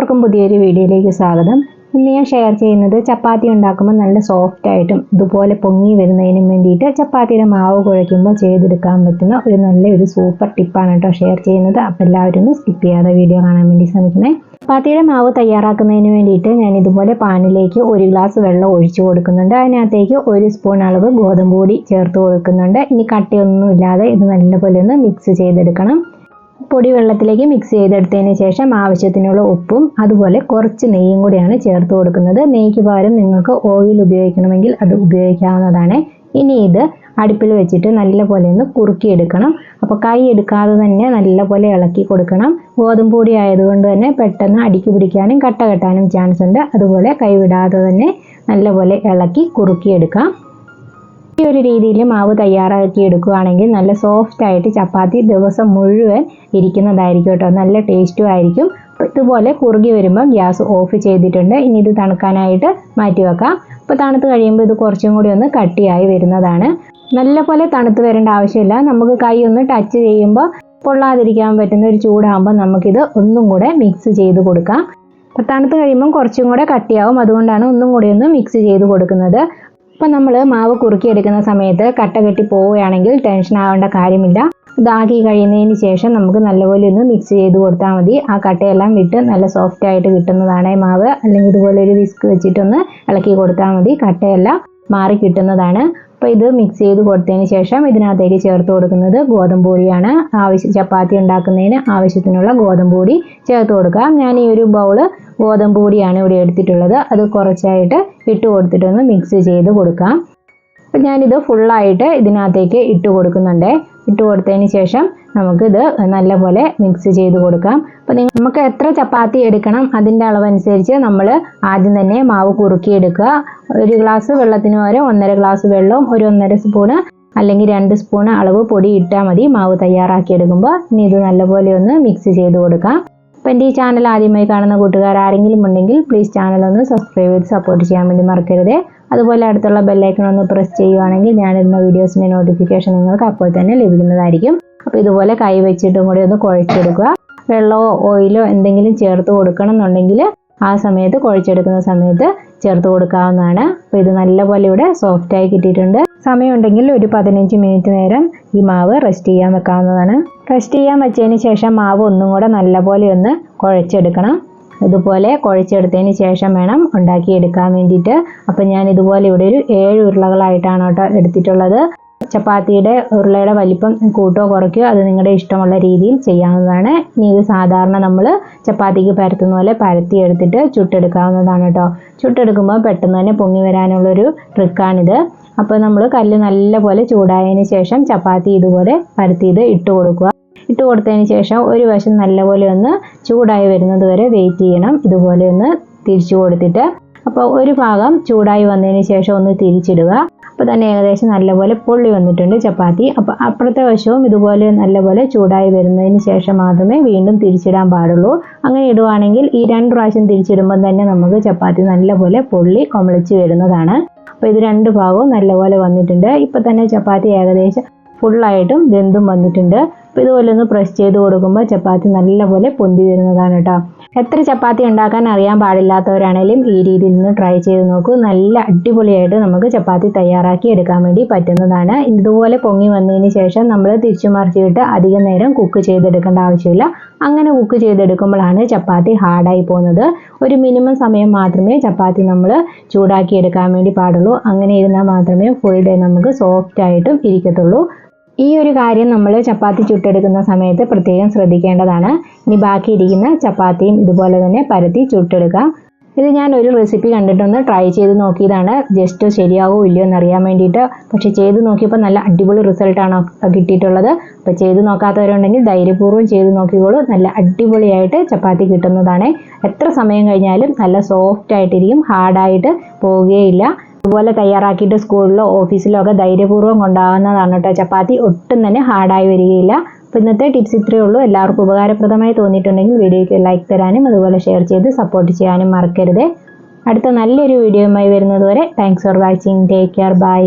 എല്ലാവർക്കും പുതിയൊരു വീഡിയോയിലേക്ക് സ്വാഗതം. ഇന്ന് ഞാൻ ഷെയർ ചെയ്യുന്നത് ചപ്പാത്തി ഉണ്ടാക്കുമ്പോൾ നല്ല സോഫ്റ്റ് ആയിട്ടും ഇതുപോലെ പൊങ്ങി വരുന്നതിനും വേണ്ടിയിട്ട് ചപ്പാത്തിയുടെ മാവ് കുഴയ്ക്കുമ്പോൾ ചെയ്തെടുക്കാൻ പറ്റുന്ന ഒരു നല്ലൊരു സൂപ്പർ ടിപ്പാണ് കേട്ടോ ഷെയർ ചെയ്യുന്നത്. അപ്പോൾ എല്ലാവരും ഒന്ന് സ്കിപ്പ് ചെയ്യാതെ വീഡിയോ കാണാൻ വേണ്ടി ശ്രമിക്കണേ. ചപ്പാത്തിയുടെ മാവ് തയ്യാറാക്കുന്നതിന് വേണ്ടിയിട്ട് ഞാൻ ഇതുപോലെ പാനിലേക്ക് 1 ഗ്ലാസ് വെള്ളം ഒഴിച്ചു കൊടുക്കുന്നുണ്ട്. അതിനകത്തേക്ക് 1 സ്പൂൺ അളവ് ഗോതമ്പ് പൊടി ചേർത്ത് കൊടുക്കുന്നുണ്ട്. ഇനി കട്ടിയൊന്നും ഇല്ലാതെ ഇത് നല്ലപോലെ ഒന്ന് മിക്സ് ചെയ്തെടുക്കണം. പൊടി വെള്ളത്തിലേക്ക് മിക്സ് ചെയ്തെടുത്തതിന് ശേഷം ആവശ്യത്തിനുള്ള ഉപ്പും അതുപോലെ കുറച്ച് നെയ്യും കൂടിയാണ് ചേർത്ത് കൊടുക്കുന്നത്. നെയ്ക്ക് പകരം നിങ്ങൾക്ക് ഓയിൽ ഉപയോഗിക്കണമെങ്കിൽ അത് ഉപയോഗിക്കാവുന്നതാണ്. ഇനി ഇത് അടുപ്പിൽ വെച്ചിട്ട് നല്ലപോലെ ഒന്ന് കുറുക്കിയെടുക്കണം. അപ്പോൾ കൈ എടുക്കാതെ തന്നെ നല്ലപോലെ ഇളക്കി കൊടുക്കണം. ഗോതമ്പ് പൊടി ആയതുകൊണ്ട് തന്നെ പെട്ടെന്ന് അടിക്ക് പിടിക്കാനും കട്ട കെട്ടാനും ചാൻസ് ഉണ്ട്. അതുപോലെ കൈ വിടാതെ തന്നെ നല്ലപോലെ ഇളക്കി കുറുക്കിയെടുക്കാം. ഈ ഒരു രീതിയിൽ മാവ് തയ്യാറാക്കി എടുക്കുകയാണെങ്കിൽ നല്ല സോഫ്റ്റ് ആയിട്ട് ചപ്പാത്തി ദിവസം മുഴുവൻ ഇരിക്കുന്നതായിരിക്കും കേട്ടോ. നല്ല ടേസ്റ്റും ആയിരിക്കും. ഇതുപോലെ കുറുകി വരുമ്പോൾ ഗ്യാസ് ഓഫ് ചെയ്തിട്ടുണ്ട്. ഇനി ഇത് തണുക്കാനായിട്ട് മാറ്റി വെക്കാം. അപ്പോൾ തണുത്ത് കഴിയുമ്പോൾ ഇത് കുറച്ചും കൂടി ഒന്ന് കട്ടിയായി വരുന്നതാണ്. നല്ലപോലെ തണുത്ത് വരേണ്ട ആവശ്യമില്ല. നമുക്ക് കൈ ഒന്ന് ടച്ച് ചെയ്യുമ്പോൾ പൊള്ളാതിരിക്കാൻ പറ്റുന്ന ഒരു ചൂടാകുമ്പോൾ നമുക്കിത് ഒന്നും കൂടെ മിക്സ് ചെയ്ത് കൊടുക്കാം. അപ്പോൾ തണുത്ത് കഴിയുമ്പോൾ കുറച്ചും കൂടെ കട്ടിയാവും. അതുകൊണ്ടാണ് ഒന്നും കൂടി ഒന്ന് മിക്സ് ചെയ്ത് കൊടുക്കുന്നത്. അപ്പോൾ നമ്മൾ മാവ് കുറുക്കിയെടുക്കുന്ന സമയത്ത് കട്ട കെട്ടി പോവുകയാണെങ്കിൽ ടെൻഷൻ ആവേണ്ട കാര്യമില്ല. ഇതാക്കി കഴിയുന്നതിന് ശേഷം നമുക്ക് നല്ലപോലെ ഒന്ന് മിക്സ് ചെയ്ത് കൊടുത്താൽ മതി. ആ കട്ടയെല്ലാം വിട്ട് നല്ല സോഫ്റ്റ് ആയിട്ട് കിട്ടുന്നതാണ് മാവ്. അല്ലെങ്കിൽ ഇതുപോലെ ഒരു വിസ്ക് വെച്ചിട്ടൊന്ന് ഇളക്കി കൊടുത്താൽ മതി. കട്ടയെല്ലാം മാറി കിട്ടുന്നതാണ്. അപ്പോൾ ഇത് മിക്സ് ചെയ്ത് കൊടുത്തതിന് ശേഷം ഇതിനകത്തേക്ക് ചേർത്ത് കൊടുക്കുന്നത് ഗോതമ്പ് പൊടിയാണ്. ചപ്പാത്തി ഉണ്ടാക്കുന്നതിന് ആവശ്യത്തിനുള്ള ഗോതമ്പ് പൊടി ചേർത്ത് കൊടുക്കാം. ഞാൻ ഈ ഒരു ബൗള് ഗോതമ്പ് പൊടിയാണ് ഇവിടെ എടുത്തിട്ടുള്ളത്. അത് കുറച്ചായിട്ട് ഇട്ട് കൊടുത്തിട്ടൊന്ന് മിക്സ് ചെയ്ത് കൊടുക്കാം. അപ്പം ഞാനിത് ഫുള്ളായിട്ട് ഇതിനകത്തേക്ക് ഇട്ട് കൊടുക്കുന്നുണ്ട്. ഇട്ട് കൊടുത്തതിന് ശേഷം നമുക്കിത് നല്ലപോലെ മിക്സ് ചെയ്ത് കൊടുക്കാം. അപ്പോൾ നമുക്ക് എത്ര ചപ്പാത്തി എടുക്കണം അതിൻ്റെ അളവനുസരിച്ച് നമ്മൾ ആദ്യം തന്നെ മാവ് കുറുക്കിയെടുക്കുക. 1 ഗ്ലാസ് വെള്ളത്തിന് പകരം 1.5 ഗ്ലാസ് വെള്ളവും 1.5 സ്പൂണ് അല്ലെങ്കിൽ 2 സ്പൂണ് അളവ് പൊടി ഇട്ടാൽ മതി മാവ് തയ്യാറാക്കിയെടുക്കുമ്പോൾ. ഇനി ഇത് നല്ലപോലെ ഒന്ന് മിക്സ് ചെയ്ത് കൊടുക്കാം. അപ്പോൾ എൻ്റെ ഈ ചാനൽ ആദ്യമായി കാണുന്ന കൂട്ടുകാർ ആരെങ്കിലും ഉണ്ടെങ്കിൽ പ്ലീസ് ചാനൽ ഒന്ന് സബ്സ്ക്രൈബ് ചെയ്ത് സപ്പോർട്ട് ചെയ്യാൻ വേണ്ടി മറക്കരുത്. അതുപോലെ അടുത്തുള്ള ബെല്ലൈക്കൺ ഒന്ന് പ്രസ് ചെയ്യുവാണെങ്കിൽ ഞാനിടുന്ന വീഡിയോസിൻ്റെ നോട്ടിഫിക്കേഷൻ നിങ്ങൾക്ക് അപ്പോൾ തന്നെ ലഭിക്കുന്നതായിരിക്കും. അപ്പോൾ ഇതുപോലെ കൈ വെച്ചിട്ടും കൂടി ഒന്ന് കുഴച്ചെടുക്കുക. വെള്ളമോ ഓയിലോ എന്തെങ്കിലും ചേർത്ത് കൊടുക്കണം എന്നുണ്ടെങ്കിൽ ആ സമയത്ത് കുഴച്ചെടുക്കുന്ന സമയത്ത് ചേർത്ത് കൊടുക്കാവുന്നതാണ്. അപ്പോൾ ഇത് നല്ലപോലെ ഇവിടെ സോഫ്റ്റായി കിട്ടിയിട്ടുണ്ട്. സമയമുണ്ടെങ്കിൽ ഒരു 15 മിനിറ്റ് നേരം ഈ മാവ് റെസ്റ്റ് ചെയ്യാൻ വെക്കാവുന്നതാണ്. റെസ്റ്റ് ചെയ്യാൻ വെച്ചതിന് ശേഷം മാവ് ഒന്നും കൂടെ നല്ലപോലെ ഒന്ന് കുഴച്ചെടുക്കണം. ഇതുപോലെ കുഴച്ചെടുത്തതിന് ശേഷം വേണം ഉണ്ടാക്കിയെടുക്കാൻ വേണ്ടിയിട്ട്. അപ്പം ഞാൻ ഇതുപോലെ ഇവിടെ ഒരു 7 ഉരുളകളായിട്ടാണ് കേട്ടോ എടുത്തിട്ടുള്ളത്. ചപ്പാത്തിയുടെ ഉരുളയുടെ വലിപ്പം കൂട്ടോ കുറയ്ക്കോ അത് നിങ്ങളുടെ ഇഷ്ടമുള്ള രീതിയിൽ ചെയ്യാവുന്നതാണ്. ഇനി ഇത് സാധാരണ നമ്മൾ ചപ്പാത്തിക്ക് പരത്തുന്ന പോലെ പരത്തി എടുത്തിട്ട് ചുട്ടെടുക്കാവുന്നതാണ് കേട്ടോ. ചുട്ടെടുക്കുമ്പോൾ പെട്ടെന്ന് തന്നെ പൊങ്ങി വരാനുള്ളൊരു ട്രിക്കാണിത്. അപ്പോൾ നമ്മൾ കല്ല് നല്ലപോലെ ചൂടായതിന് ശേഷം ചപ്പാത്തി ഇതുപോലെ പരത്തിയത് ഇട്ട് കൊടുക്കുക. ഇട്ട് കൊടുത്തതിന് ശേഷം ഒരു വശം നല്ലപോലെ ഒന്ന് ചൂടായി വരുന്നത് വരെ വെയിറ്റ് ചെയ്യണം. ഇതുപോലെ ഒന്ന് തിരിച്ചു കൊടുത്തിട്ട് അപ്പോൾ ഒരു ഭാഗം ചൂടായി വന്നതിന് ശേഷം ഒന്ന് തിരിച്ചിടുക. അപ്പോൾ തന്നെ ഏകദേശം നല്ലപോലെ പൊള്ളി വന്നിട്ടുണ്ട് ചപ്പാത്തി. അപ്പോൾ അപ്പുറത്തെ വശവും ഇതുപോലെ നല്ലപോലെ ചൂടായി വരുന്നതിന് ശേഷം മാത്രമേ വീണ്ടും തിരിച്ചിടാൻ പാടുള്ളൂ. അങ്ങനെ ഇടുവാണെങ്കിൽ ഈ 2 പ്രാവശ്യം തിരിച്ചിടുമ്പോൾ തന്നെ നമുക്ക് ചപ്പാത്തി നല്ലപോലെ പൊള്ളി കൊമളിച്ച് വരുന്നതാണ്. അപ്പോൾ ഇത് 2 ഭാഗവും നല്ലപോലെ വന്നിട്ടുണ്ട്. ഇപ്പോൾ തന്നെ ചപ്പാത്തി ഏകദേശം ഫുള്ളായിട്ടും വെന്തും വന്നിട്ടുണ്ട്. അപ്പോൾ ഇതുപോലെ ഒന്ന് പ്രസ് ചെയ്ത് കൊടുക്കുമ്പോൾ ചപ്പാത്തി നല്ലപോലെ പൊന്തി വരുന്നതാണ് കേട്ടോ. എത്ര ചപ്പാത്തി ഉണ്ടാക്കാൻ അറിയാൻ പാടില്ലാത്തവരാണെങ്കിലും ഈ രീതിയിൽ നിന്ന് ട്രൈ ചെയ്ത് നോക്കൂ. നല്ല അടിപൊളിയായിട്ട് നമുക്ക് ചപ്പാത്തി തയ്യാറാക്കി എടുക്കാൻ വേണ്ടി പറ്റുന്നതാണ്. ഇതുപോലെ പൊങ്ങി വന്നതിന് ശേഷം നമ്മൾ തിരിച്ചു മറിച്ചിട്ട് അധികം നേരം കുക്ക് ചെയ്തെടുക്കേണ്ട ആവശ്യമില്ല. അങ്ങനെ കുക്ക് ചെയ്തെടുക്കുമ്പോഴാണ് ചപ്പാത്തി ഹാർഡായി പോകുന്നത്. ഒരു മിനിമം സമയം മാത്രമേ ചപ്പാത്തി നമ്മൾ ചൂടാക്കി എടുക്കാൻ വേണ്ടി പാടുള്ളൂ. അങ്ങനെ ഇരുന്നാൽ മാത്രമേ ഫുൾ ഡേ നമുക്ക് സോഫ്റ്റ് ആയിട്ടും ഇരിക്കത്തുള്ളൂ. ഈ ഒരു കാര്യം നമ്മൾ ചപ്പാത്തി ചുട്ടെടുക്കുന്ന സമയത്ത് പ്രത്യേകം ശ്രദ്ധിക്കേണ്ടതാണ്. ഇനി ബാക്കിയിരിക്കുന്ന ചപ്പാത്തിയും ഇതുപോലെ തന്നെ പരത്തി ചുട്ടെടുക്കാം. ഇത് ഞാൻ ഒരു റെസിപ്പി കണ്ടിട്ടൊന്ന് ട്രൈ ചെയ്ത് നോക്കിയതാണ്. ജസ്റ്റ് ശരിയാവോ ഇല്ലയോ എന്നറിയാൻ വേണ്ടിയിട്ട്. പക്ഷേ ചെയ്ത് നോക്കിയപ്പോൾ നല്ല അടിപൊളി റിസൾട്ടാണ് കിട്ടിയിട്ടുള്ളത്. അപ്പോൾ ചെയ്ത് നോക്കാത്തവരുണ്ടെങ്കിൽ ധൈര്യപൂർവ്വം ചെയ്ത് നോക്കിക്കോളൂ. നല്ല അടിപൊളിയായിട്ട് ചപ്പാത്തി കിട്ടുന്നതാണ്. എത്ര സമയം കഴിഞ്ഞാലും നല്ല സോഫ്റ്റ് ആയിട്ടിരിക്കും. ഹാർഡായിട്ട് പോവുകയില്ല. ഇതുപോലെ തയ്യാറാക്കിയിട്ട് സ്കൂളിലോ ഓഫീസിലോ ഒക്കെ ധൈര്യപൂർവ്വം കൊണ്ടുപോകുന്നതാണ് കേട്ടോ ചപ്പാത്തി. ഒട്ടും തന്നെ ഹാർഡായി വരികയില്ല. അപ്പോൾ ഇന്നത്തെ ടിപ്സ് ഇത്രയേ ഉള്ളൂ. എല്ലാവർക്കും ഉപകാരപ്രദമായി തോന്നിയിട്ടുണ്ടെങ്കിൽ വീഡിയോയ്ക്ക് ലൈക്ക് തരാനും അതുപോലെ ഷെയർ ചെയ്ത് സപ്പോർട്ട് ചെയ്യാനും മറക്കരുത്. അടുത്ത നല്ലൊരു വീഡിയോയുമായി വരുന്നത് വരെ thanks for watching. Take care. By.